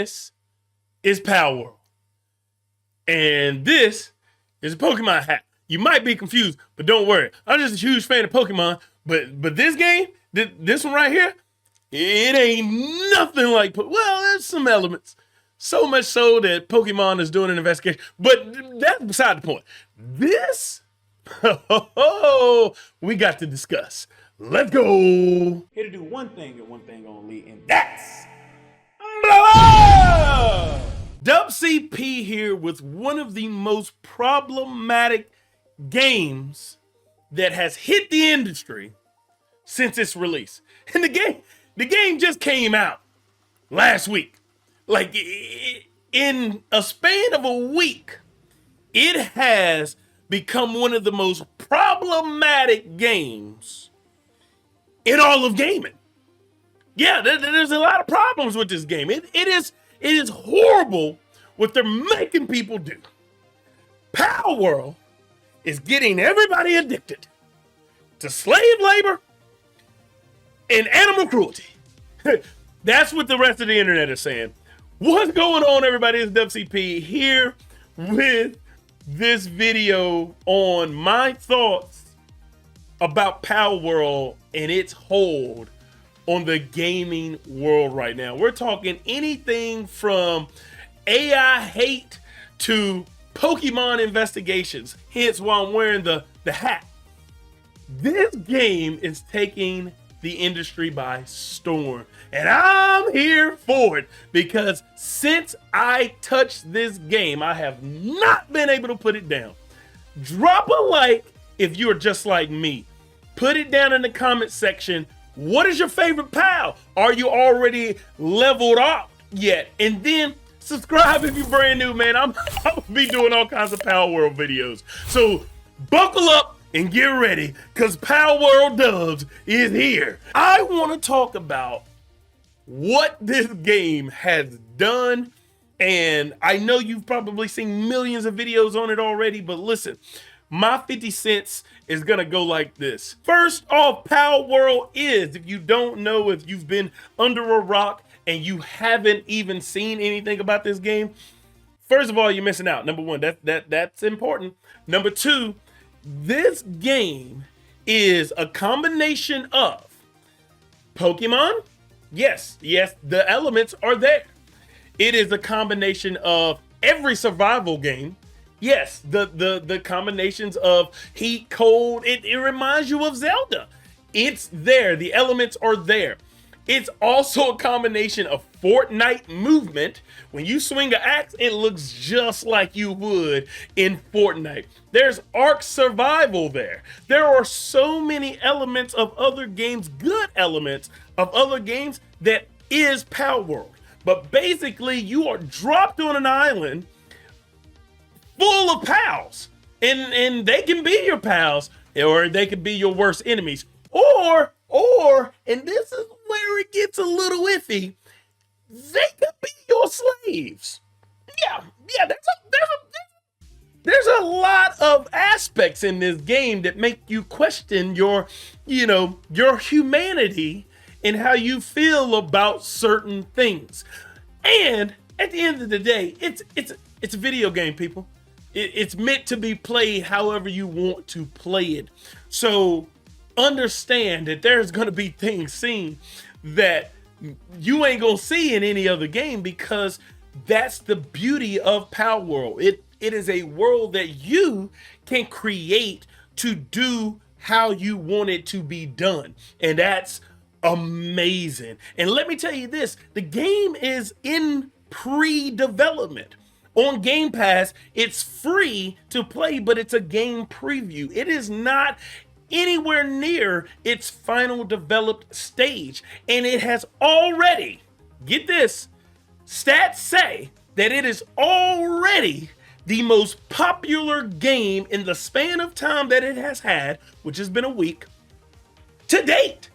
This is Palworld. And this is a Pokemon hat. You might be confused, but don't worry. I'm just a huge fan of Pokemon, but this game, this one right here, it ain't nothing like, well, there's some elements. So much so that Pokemon is doing an investigation, but that's beside the point. This, we got to discuss. Let's go. Here to do one thing and one thing only, and that's DUBS here with one of the most problematic games that has hit the industry since its release. And the game just came out last week. Like in a span of a week, it has become one of the most problematic games in all of gaming. Yeah, there's a lot of problems with this game. It is horrible what they're making people do. Palworld is getting everybody addicted to slave labor and animal cruelty. That's what the rest of the internet is saying. What's going on, everybody? It's DUBS here with this video on my thoughts about Palworld and its hold on the gaming world right now. We're talking anything from AI hate to Pokemon investigations, hence why I'm wearing the hat. This game is taking the industry by storm, and I'm here for it because since I touched this game, I have not been able to put it down. Drop a like if you're just like me. Put it down in the comment section. What is your favorite PAL? Are you already leveled up yet? And then subscribe if you're brand new, man. I'm gonna be doing all kinds of Palworld videos. So buckle up and get ready, because Palworld DUBS is here. I want to talk about what this game has done, and I know you've probably seen millions of videos on it already, but listen, my 50 cents is gonna go like this. First off, Palworld is, if you don't know, if you've been under a rock and you haven't even seen anything about this game, first of all, you're missing out. Number one, that's important. Number two, this game is a combination of Pokemon. Yes, the elements are there. It is a combination of every survival game. Yes, the combinations of heat, cold, it reminds you of Zelda. It's there, the elements are there. It's also a combination of Fortnite movement. When you swing an axe, it looks just like you would in Fortnite. There's Ark survival there. There are so many elements of other games, good elements of other games that is Palworld. But basically, you are dropped on an island full of pals, and they can be your pals, or they can be your worst enemies, or, and this is where it gets a little iffy, they could be your slaves. Yeah, there's a lot of aspects in this game that make you question your humanity and how you feel about certain things. And at the end of the day, it's a video game, people. It's meant to be played however you want to play it. So understand that there's going to be things seen that you ain't going to see in any other game, because that's the beauty of Palworld. It is a world that you can create to do how you want it to be done. And that's amazing. And let me tell you this, the game is in pre-development. On Game Pass, it's free to play, but it's a game preview. It is not anywhere near its final developed stage. And it has already, get this, stats say that it is already the most popular game in the span of time that it has had, which has been a week, to date.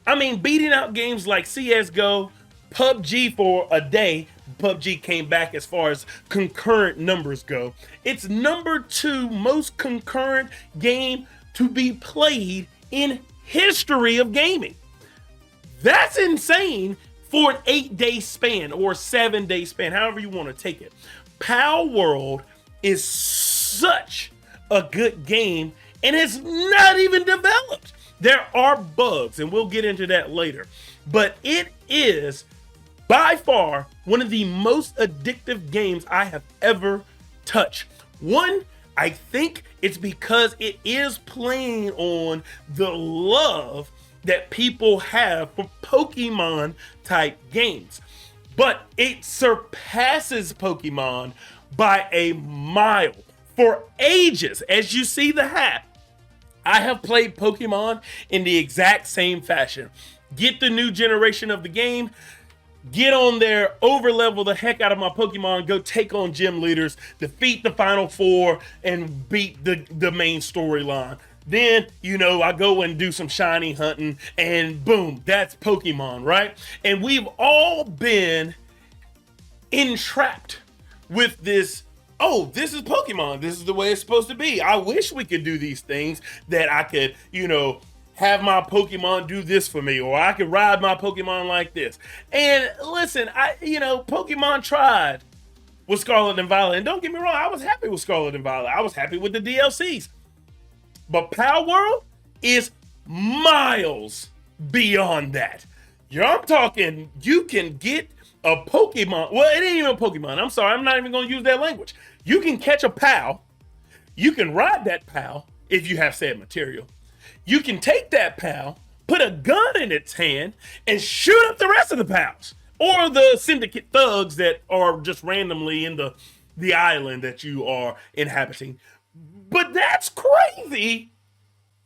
I mean, beating out games like CSGO, PUBG for a day. PUBG came back as far as concurrent numbers go. It's number 2 most concurrent game to be played in history of gaming. That's insane for an 8-day span or 7-day span, however you want to take it. Palworld is such a good game and it's not even developed. There are bugs, and we'll get into that later, but it is by far one of the most addictive games I have ever touched. One, I think it's because it is playing on the love that people have for Pokemon type games, but it surpasses Pokemon by a mile. For ages, as you see the hat, I have played Pokemon in the exact same fashion. Get the new generation of the game, get on there, overlevel the heck out of my Pokemon, go take on gym leaders, defeat the final four, and beat the main storyline. Then, I go and do some shiny hunting, and boom, that's Pokemon, right? And we've all been entrapped with this, oh, this is Pokemon. This is the way it's supposed to be. I wish we could do these things, that I could, have my Pokemon do this for me, or I could ride my Pokemon like this. And listen, Pokemon tried with Scarlet and Violet. And don't get me wrong, I was happy with Scarlet and Violet. I was happy with the DLCs. But Palworld is miles beyond that. I'm talking, you can get a Pokemon. Well, it ain't even a Pokemon. I'm sorry, I'm not even going to use that language. You can catch a pal. You can ride that pal if you have said material. You can take that pal, put a gun in its hand, and shoot up the rest of the pals. Or the syndicate thugs that are just randomly in the island that you are inhabiting. But that's crazy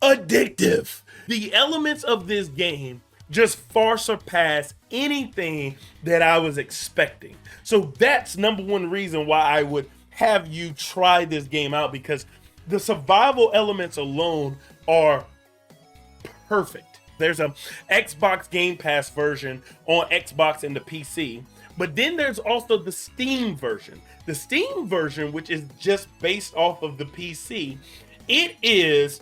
addictive. The elements of this game just far surpass anything that I was expecting. So that's number one reason why I would have you try this game out, because the survival elements alone are perfect. There's a Xbox Game Pass version on Xbox and the PC, but then there's also the Steam version. The Steam version, which is just based off of the PC, it is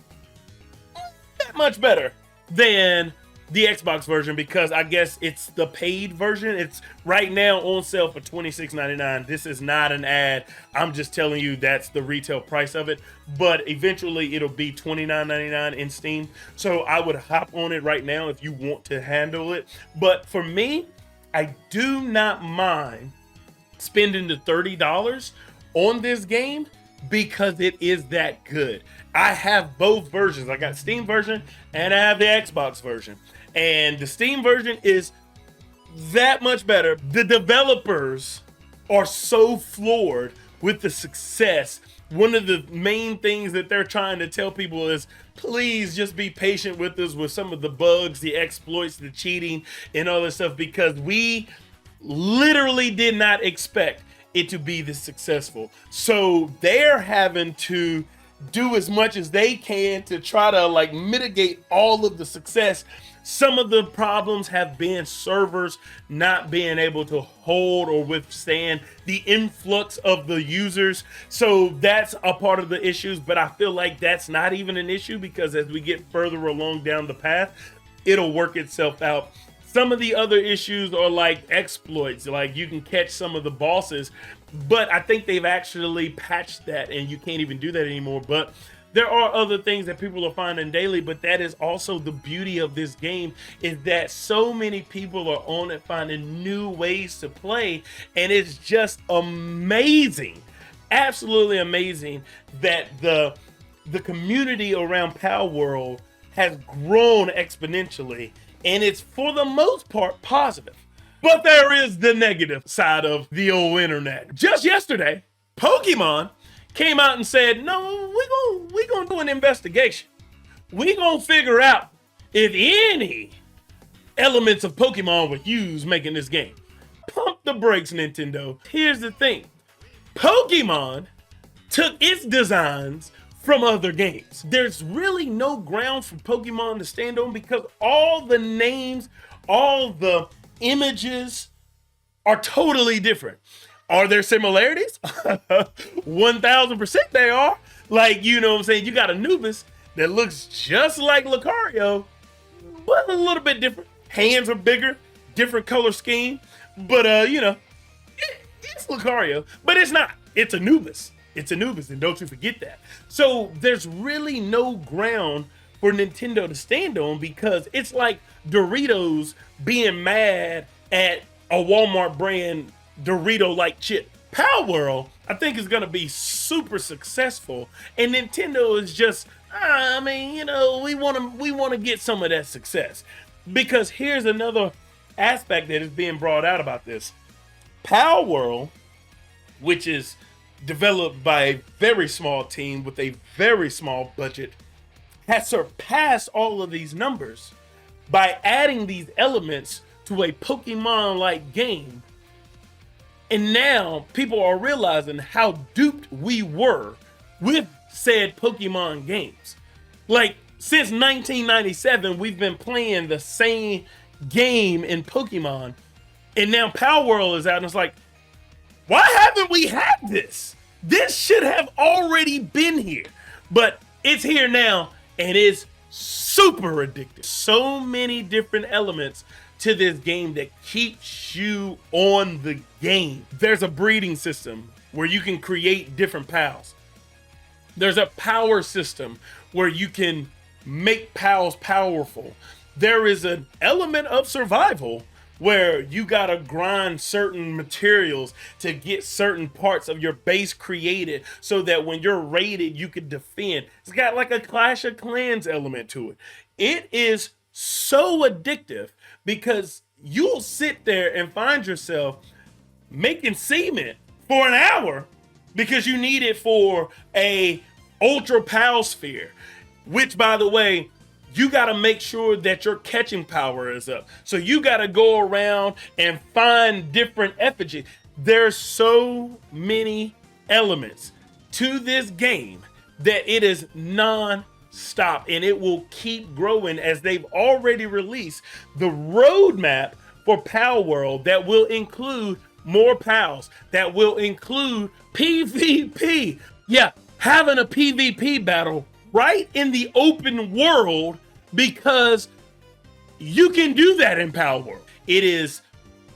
that much better than the Xbox version, because I guess it's the paid version. It's right now on sale for $26.99. This is not an ad. I'm just telling you that's the retail price of it. But eventually it'll be $29.99 in Steam. So I would hop on it right now if you want to handle it. But for me, I do not mind spending the $30 on this game because it is that good. I have both versions. I got Steam version and I have the Xbox version. And the Steam version is that much better. The developers are so floored with the success. One of the main things that they're trying to tell people is, please just be patient with us with some of the bugs, the exploits, the cheating, and all this stuff, because we literally did not expect it to be this successful. So they're having to do as much as they can to try to mitigate all of the success. Some of the problems have been servers not being able to hold or withstand the influx of the users. So that's a part of the issues, but I feel like that's not even an issue, because as we get further along down the path, it'll work itself out. Some of the other issues are like exploits, like you can catch some of the bosses, but I think they've actually patched that and you can't even do that anymore. But there are other things that people are finding daily, but that is also the beauty of this game, is that so many people are on it finding new ways to play, and it's just amazing, absolutely amazing that the community around Palworld has grown exponentially, and it's for the most part positive. But there is the negative side of the old internet. Just yesterday, Pokemon came out and said, no, we're gonna do an investigation. We're gonna figure out if any elements of Pokemon were used making this game. Pump the brakes, Nintendo. Here's the thing. Pokemon took its designs from other games. There's really no ground for Pokemon to stand on, because all the names, all the images are totally different. Are there similarities? 1000% they are. You know what I'm saying? You got Anubis that looks just like Lucario, but a little bit different. Hands are bigger, different color scheme, but it's Lucario, but it's not. It's Anubis. It's Anubis, and don't you forget that. So there's really no ground for Nintendo to stand on, because it's like Doritos being mad at a Walmart brand Dorito-like chip. Palworld, I think, is going to be super successful, and Nintendo is just, we want to get some of that success, because here's another aspect that is being brought out about this. Palworld, which is developed by a very small team with a very small budget, has surpassed all of these numbers by adding these elements to a Pokemon-like game. And now people are realizing how duped we were with said Pokemon games. Like, since 1997, we've been playing the same game in Pokemon, and now Palworld is out, and it's like, why haven't we had this? This should have already been here. But it's here now, and it's super addictive. So many different elements to this game that keeps you on the game. There's a breeding system where you can create different pals. There's a power system where you can make pals powerful. There is an element of survival where you gotta grind certain materials to get certain parts of your base created so that when you're raided, you can defend. It's got like a Clash of Clans element to it. It is so addictive because you'll sit there and find yourself making cement for an hour because you need it for a Ultra Pal Sphere, which, by the way, you got to make sure that your catching power is up. So you got to go around and find different effigies. There's so many elements to this game that it is non-stop, and it will keep growing as they've already released the roadmap for Palworld that will include more pals, that will include PvP. Yeah, having a PvP battle right in the open world, because you can do that in Palworld. It is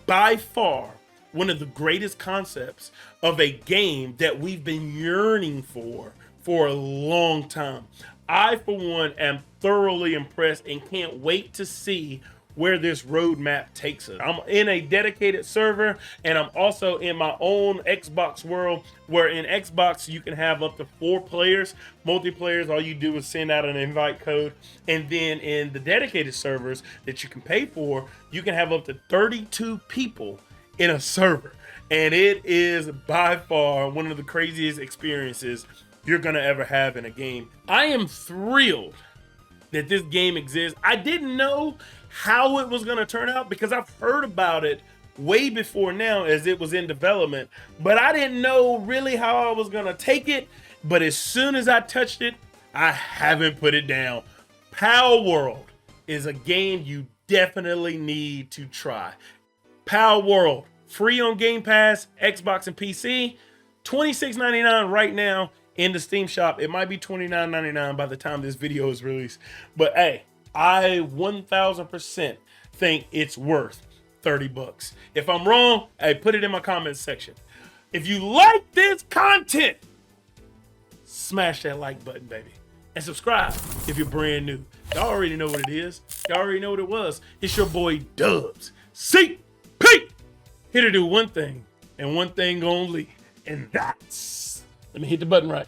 by far one of the greatest concepts of a game that we've been yearning for a long time. I, for one, am thoroughly impressed and can't wait to see where this roadmap takes us. I'm in a dedicated server, and I'm also in my own Xbox world, where in Xbox you can have up to 4 players. Multiplayers, all you do is send out an invite code. And then in the dedicated servers that you can pay for, you can have up to 32 people in a server. And it is by far one of the craziest experiences you're gonna ever have in a game. I am thrilled that this game exists. I didn't know how it was going to turn out because I've heard about it way before now as it was in development, but I didn't know really how I was going to take it. But as soon as I touched it, I haven't put it down. Palworld is a game you definitely need to try. Palworld, free on Game Pass, Xbox and PC, $26.99 right now in the Steam shop. It might be $29.99 by the time this video is released, but hey, I 1000% think it's worth 30 bucks. If I'm wrong, hey, put it in my comments section. If you like this content, smash that like button, baby. And subscribe if you're brand new. Y'all already know what it is. Y'all already know what it was. It's your boy Dubs. CP! Here to do one thing, and one thing only. And that's... Let me hit the button right.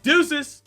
Deuces.